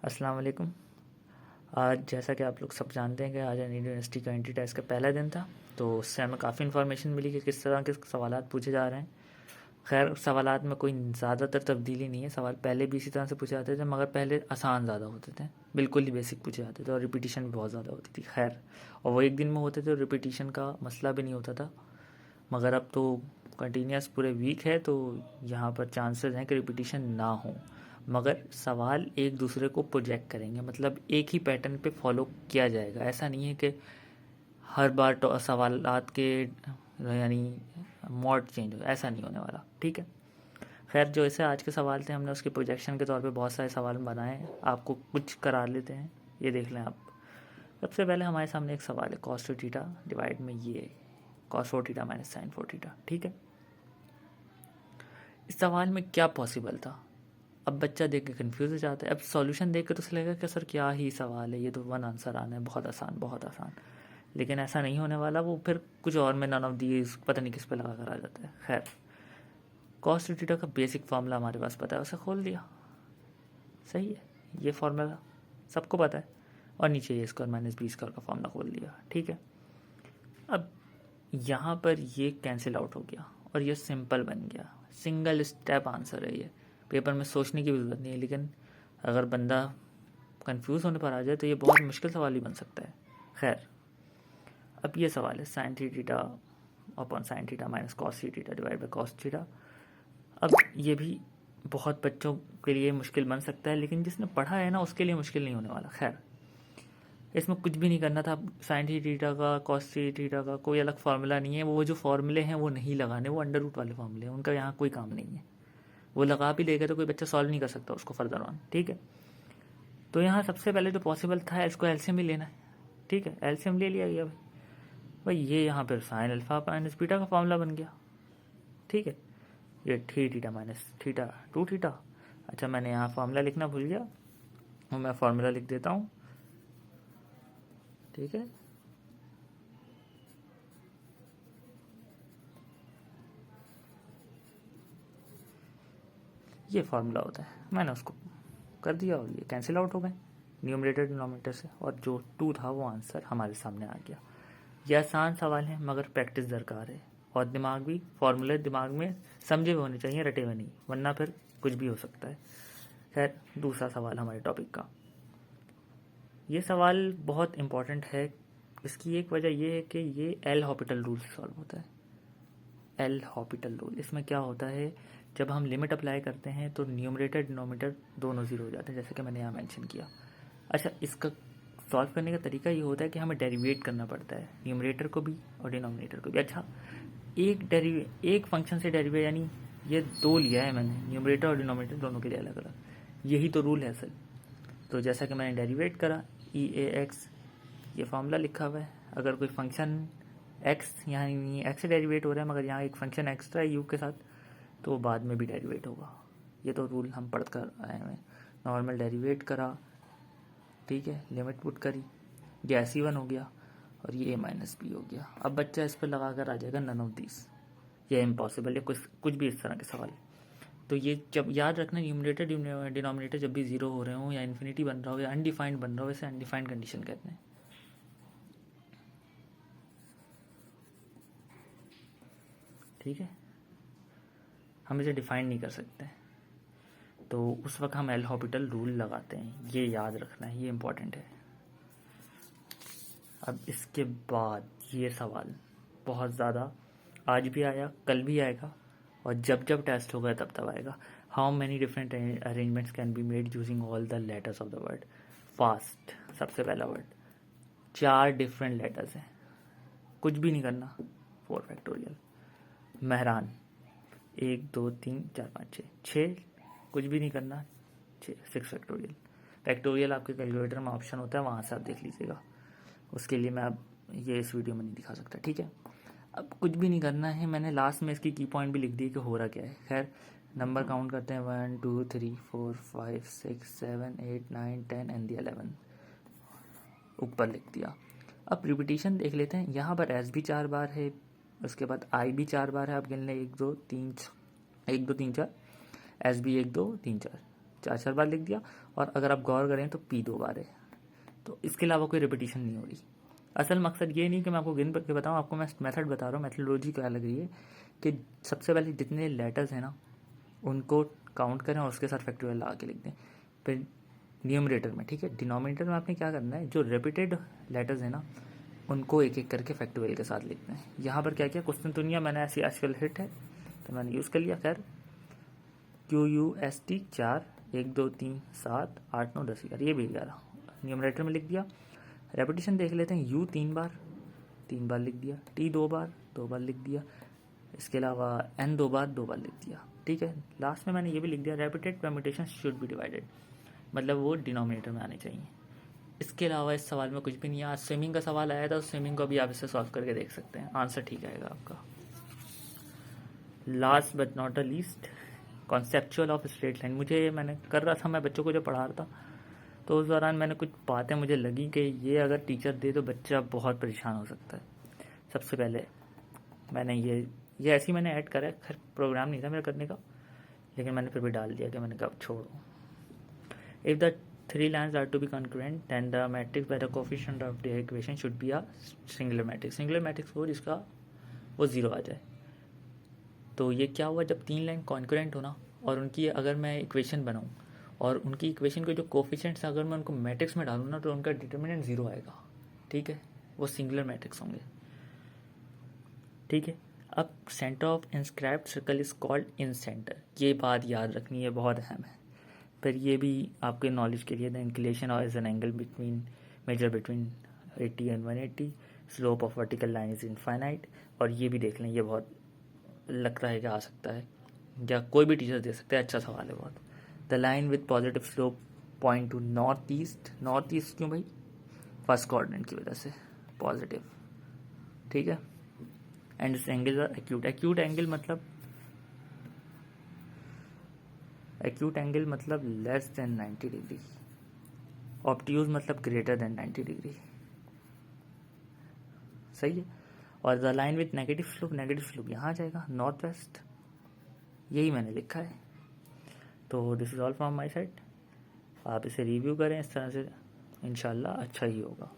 अस्सलाम वालेकुम। आज जैसा कि आप लोग सब जानते हैं कि आज इंडियन यूनिवर्सिटी का एंट्री टेस्ट का पहला दिन था, तो उससे हमें काफ़ी इन्फॉर्मेशन मिली कि किस तरह के सवालात पूछे जा रहे हैं। खैर, सवालात में कोई ज़्यादातर तब्दीली नहीं है। सवाल पहले भी इसी तरह से पूछे जाते थे, मगर पहले आसान ज़्यादा होते थे, बिल्कुल ही बेसिक पूछे जाते थे और रिपीटिशन भी बहुत ज़्यादा होती थी। खैर, और वो एक दिन में होते थे और रिपीटिशन का मसला भी नहीं होता था। मगर अब तो कंटिन्यूस पूरे वीक है, तो यहाँ पर चांसेस हैं कि रिपीटिशन ना हो, मगर सवाल एक दूसरे को प्रोजेक्ट करेंगे, मतलब एक ही पैटर्न पे फॉलो किया जाएगा। ऐसा नहीं है कि हर बार तो सवालात के यानी मोड चेंज हो, ऐसा नहीं होने वाला। ठीक है। खैर, जो ऐसे आज के सवाल थे, हमने उसके प्रोजेक्शन के तौर पे बहुत सारे सवाल बनाए हैं, आपको कुछ करा लेते हैं, ये देख लें आप। सबसे पहले हमारे सामने एक सवाल है, कॉस टू थीटा डिवाइड में ये cos four theta minus sine four theta. ठीक है। इस सवाल में क्या पॉसिबल था? अब बच्चा देख के कन्फ्यूज हो जाता है। अब सॉल्यूशन देख कर तो उसे लगेगा कि सर क्या ही सवाल है, ये तो वन आंसर आना है, बहुत आसान बहुत आसान। लेकिन ऐसा नहीं होने वाला, वो फिर कुछ और में नन ऑफ दीज पता नहीं किस पे लगा कर आ जाता है। खैर, कॉस टू थीटा का बेसिक फार्मूला हमारे पास पता है, उसे खोल दिया। सही है, ये फार्मूला सबको पता है। और नीचे ए स्क्वायर माइनस बी स्क्वायर का फार्मूला खोल दिया। ठीक है। अब यहाँ पर ये कैंसिल आउट हो गया और ये सिंपल बन गया। सिंगल स्टेप आंसर है ये, पेपर में सोचने की भी जरूरत नहीं है। लेकिन अगर बंदा कंफ्यूज होने पर आ जाए तो ये बहुत मुश्किल सवाल ही बन सकता है। खैर, अब ये सवाल है sine three theta upon sine theta minus cos three theta divide by cos theta. अब ये भी बहुत बच्चों के लिए मुश्किल बन सकता है, लेकिन जिसने पढ़ा है ना उसके लिए मुश्किल नहीं होने वाला। खैर, इसमें कुछ भी नहीं करना था। साइन थ्री थीटा का कॉस थ्री थीटा का कोई अलग फार्मूला नहीं है। वो जो फार्मूले हैं वो नहीं लगाने, वो अंडर रूट वाले फार्मूले हैं, उनका यहाँ कोई काम नहीं है। वो लगा भी देगा तो कोई बच्चा सॉल्व नहीं कर सकता उसको फर्दर ऑन। ठीक है। तो यहाँ सबसे पहले जो पॉसिबल था, इसको एलसीएम ही लेना है। ठीक है, एलसीएम ले लिया गया भाई। भाई ये यहाँ पर साइन अल्फा माइनस बीटा का फार्मूला बन गया। ठीक है। ये three theta minus theta two theta. अच्छा, मैंने यहाँ फार्मूला लिखना भूल गया, और मैं फार्मूला लिख देता हूँ। ठीक है। ये फार्मूला होता है, मैंने उसको कर दिया और ये कैंसिल आउट हो गए न्यूमरेटर डिनोमिनेटर से, और जो टू था वो आंसर हमारे सामने आ गया। ये आसान सवाल है, मगर प्रैक्टिस दरकार है, और दिमाग भी, फॉर्मूले दिमाग में समझे हुए होने चाहिए, रटे हुए नहीं, वरना फिर कुछ भी हो सकता है। खैर, दूसरा सवाल हमारे टॉपिक का। ये सवाल बहुत इम्पॉर्टेंट है। इसकी एक वजह यह है कि ये एल हॉपिटल रूल से सॉल्व होता है। एल हॉपिटल रूल, इसमें क्या होता है, जब हम लिमिट अप्लाई करते हैं तो न्यूमरेटर डिनोमिनेटर दोनों ज़ीरो हो जाते हैं, जैसे कि मैंने यहाँ मेंशन किया। अच्छा, इसका सॉल्व करने का तरीका ये होता है कि हमें डेरिवेट करना पड़ता है, न्यूमरेटर को भी और डिनोमिनेटर को भी। अच्छा, एक फंक्शन से डेरिवेट, यानी ये दो लिया है मैंने, न्यूमरेटर और डिनोमिनेटर दोनों के लिए अलग अलग। यही तो रूल है सर। तो जैसा कि मैंने डेरिवेट करा, ई ए एक्स, ये फार्मूला लिखा हुआ है। अगर कोई फंक्शन एक्स, यहाँ नहीं एक्स से डेरिवेट हो रहा है, मगर यहाँ एक फंक्शन एक्स्ट्रा है यू के साथ, तो बाद में भी डेरिवेट होगा। ये तो रूल हम पढ़ कर आए हैं। नॉर्मल डेरिवेट करा, ठीक है, लिमिट पुट करी, ये ऐसी वन हो गया और ये ए माइनस बी हो गया। अब बच्चा इस पर लगा कर आ जाएगा नन ऑफ दिस, ये इम्पॉसिबल है, कुछ भी इस तरह के सवाल। तो ये जब याद रखना, न्यूमरेटर डिनोमिनेटर जब भी जीरो हो रहे हो, या इन्फिनिटी बन रहा हो, या अनडिफाइंड बन रहा हो, वैसे अनडिफाइंड कंडीशन कहते हैं। ठीक है, हम इसे डिफाइन नहीं कर सकते, तो उस वक्त हम एल हॉपिटल रूल लगाते हैं। ये याद रखना है, ये इम्पोर्टेंट है। अब इसके बाद ये सवाल बहुत ज़्यादा आज भी आया, कल भी आएगा, और जब जब टेस्ट होगा तब तब आएगा। How many different arrangements can be made using all the letters of the word. Fast, सबसे पहला वर्ड, 4 डिफरेंट लेटर्स हैं, कुछ भी नहीं करना, 4 फैक्टोरियल। मेहरान, 1 2 3 4 5 6, कुछ भी नहीं करना, 6 फैक्टोरियल। फैक्टोरियल आपके कैलकुलेटर में ऑप्शन होता है, वहाँ से आप देख लीजिएगा, उसके लिए मैं अब ये इस वीडियो में नहीं दिखा सकता। ठीक है, अब कुछ भी नहीं करना है। मैंने लास्ट में इसकी की पॉइंट भी लिख दी कि हो रहा क्या है। खैर, नंबर काउंट करते हैं, 1 2 3 4 5 6 7 8 9 10 एंड 11, ऊपर लिख दिया। अब रिपीटिशन देख लेते हैं। यहाँ पर एस भी 4 बार है, उसके बाद आई भी 4 बार है। आप गिन लें, 1 2 3 1 2 3 4, एस भी 1 2 3 4 4 बार लिख दिया। और अगर आप गौर करें तो P 2 बार है, तो इसके अलावा कोई रिपीटिशन नहीं हो रही। असल मकसद ये नहीं कि मैं आपको गिन करके बताऊँ, आपको मैं मेथड बता रहा हूँ। मेथडोलॉजी क्या लग रही है कि सबसे पहले जितने लेटर्स हैं ना उनको काउंट करें और उसके साथ फैक्टोरियल लगा के लिख दें। फिर न्यूमरेटर में, ठीक है, डिनोमिनेटर में आपने क्या करना है, जो रिपीटेड लेटर्स हैं ना उनको एक एक करके फैक्टोरियल के साथ लिखना है। यहाँ पर क्या किया, क्वेश्चन तो नहीं है, मैंने ऐसी आजकल हिट है तो मैंने यूज़ कर लिया। खैर QUST 4 1 2 3 7 8 9 10 11, ये भी 11 न्यूमरेटर में लिख दिया। रेपिटेशन देख लेते हैं, U 3 बार लिख दिया, T 2 बार लिख दिया, इसके अलावा N 2 बार लिख दिया। ठीक है, लास्ट में मैंने ये भी लिख दिया, repeated permutation should be divided, मतलब वो डिनोमिनेटर में आने चाहिए। इसके अलावा इस सवाल में कुछ भी नहीं है। आज स्विमिंग का सवाल आया था, स्विमिंग को भी आप इसे सॉल्व करके देख सकते हैं, आंसर ठीक आएगा आपका। Last but not the least, conceptual of straight line. मैंने कर रहा था, मैं बच्चों को जो पढ़ा रहा था तो उस दौरान मैंने कुछ बातें मुझे लगी कि ये अगर टीचर दे तो बच्चा बहुत परेशान हो सकता है। सबसे पहले मैंने ये ऐसे ही मैंने ऐड करा है, खैर प्रोग्राम नहीं था मेरा करने का, लेकिन मैंने फिर भी डाल दिया कि मैंने कहा छोड़ो। If the 3 lines are to be concurrent, then the matrix by the coefficient of the equation should be a singular matrix. Singular matrix वो जिसका वो 0 आ जाए। तो ये क्या हुआ, जब 3 लाइन कॉन्करेंट हो ना और उनकी अगर मैं इक्वेशन बनाऊँ और उनकी इक्वेशन के जो कोफिशिएंट्स अगर मैं उनको मैट्रिक्स में डालूँ ना तो उनका डिटर्मिनेंट 0 आएगा। ठीक है, वो सिंगुलर मैट्रिक्स होंगे। ठीक है, अब centre of inscribed circle is called in centre, ये बात याद रखनी है, बहुत अहम है। फिर ये भी आपके नॉलेज के लिए, द इंक्लिनेशन और is an angle between measure between 80 and 180, slope of vertical line is infinite. और ये भी देख लें, ये बहुत लगता है कि आ सकता है या कोई भी टीचर दे सकते हैं, अच्छा सवाल है बहुत। The line with positive slope point two north east. North east क्यों भाई, फर्स्ट कोऑर्डिनेट की वजह से पॉजिटिव। ठीक है, and this angle acute. Acute angle मतलब लेस देन 90 डिग्री। ऑब्ट्यूज मतलब ग्रेटर देन 90 डिग्री। सही है। और the line with negative slope यहाँ आ जाएगा, नॉर्थ वेस्ट। यही मैंने लिखा है। तो this is all from my side. आप इसे रिव्यू करें इस तरह से, इंशाल्लाह अच्छा ही होगा।